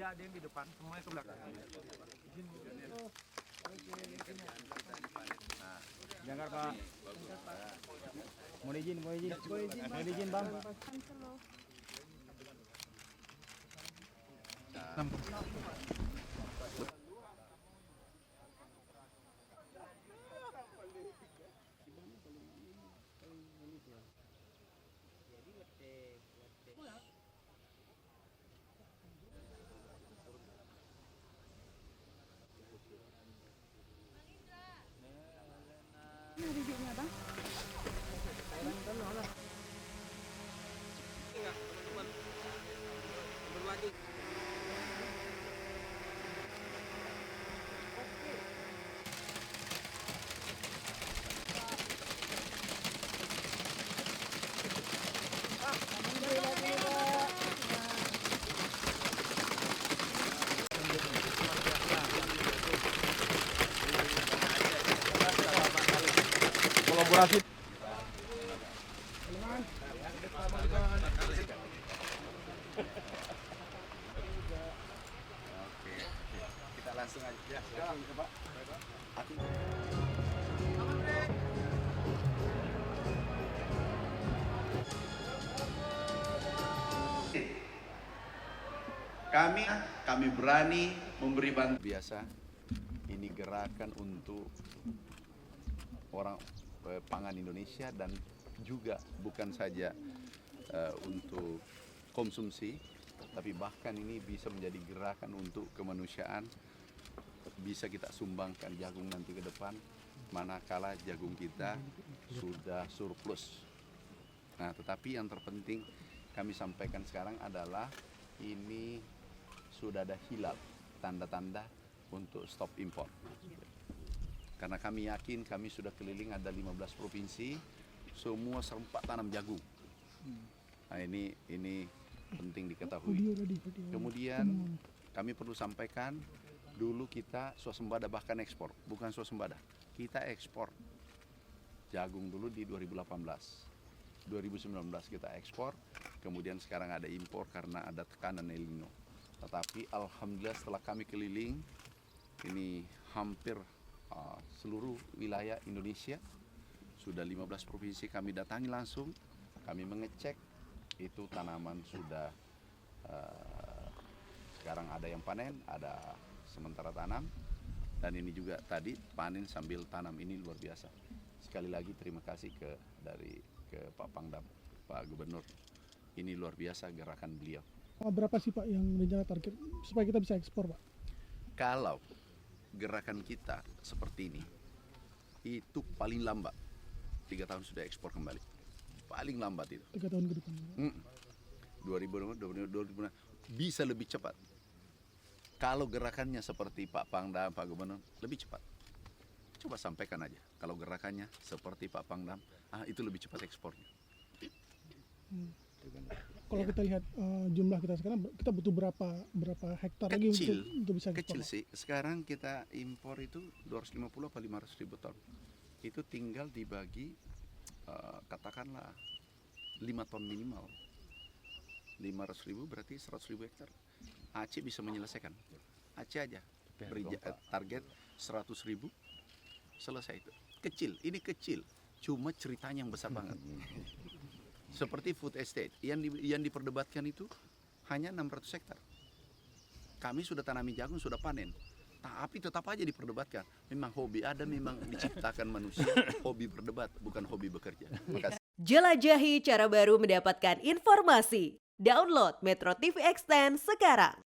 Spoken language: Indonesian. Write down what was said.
Tidak ada yang di depan, semuanya ke belakang. Jangan Pak. Mohon izin Bang. Videonya Bang. Kolaborasi. Kita langsung aja. Pak. Kami berani memberi bantuan. Biasa ini gerakan untuk orang pangan Indonesia dan juga bukan saja untuk konsumsi, tapi bahkan ini bisa menjadi gerakan untuk kemanusiaan. Bisa kita sumbangkan jagung nanti ke depan, manakala jagung kita sudah surplus. Nah, tetapi yang terpenting kami sampaikan sekarang adalah ini sudah ada hilal, tanda-tanda untuk stop impor. Karena kami yakin kami sudah keliling ada 15 provinsi, semua serempak tanam jagung. Nah ini penting diketahui. Kemudian kami perlu sampaikan, dulu kita swasembada bahkan ekspor, bukan swasembada, kita ekspor jagung dulu di 2018. 2019 kita ekspor, kemudian sekarang ada impor karena ada tekanan El Nino. Tetapi alhamdulillah setelah kami keliling, ini hampir seluruh wilayah Indonesia, sudah 15 provinsi kami datangi langsung, kami mengecek itu tanaman sudah sekarang ada yang panen, ada sementara tanam, dan ini juga tadi panen sambil tanam, ini luar biasa. Sekali lagi terima kasih ke Pak Pangdam, Pak Gubernur, ini luar biasa gerakan beliau. Berapa sih Pak yang rencana target supaya kita bisa ekspor Pak? Kalau gerakan kita seperti ini, itu paling lambat 3 tahun sudah ekspor kembali, paling lambat itu 3 tahun ke depan. 2020 bisa lebih cepat. Kalau gerakannya seperti Pak Pangdam, Pak Gubernur, lebih cepat. Coba sampaikan aja, kalau gerakannya seperti Pak Pangdam, itu lebih cepat ekspornya. Kalau kita lihat jumlah kita sekarang, kita butuh berapa hektar lagi untuk bisa ekspor? Kecil sih. Sekarang kita impor itu 250 apa 500 ribu ton. Itu tinggal dibagi katakanlah 5 ton minimal. 500 ribu berarti 100 ribu hektar. Aceh bisa menyelesaikan. Aceh aja beri target 100 ribu, selesai itu. Kecil, ini kecil. Cuma ceritanya yang besar banget. Seperti food estate, yang diperdebatkan itu hanya 600 hektar. Kami sudah tanami jagung, sudah panen. Tapi tetap aja diperdebatkan. Memang hobi ada, memang diciptakan manusia. Hobi berdebat, bukan hobi bekerja. Makasih. Jelajahi cara baru mendapatkan informasi. Download Metro TV Extend sekarang.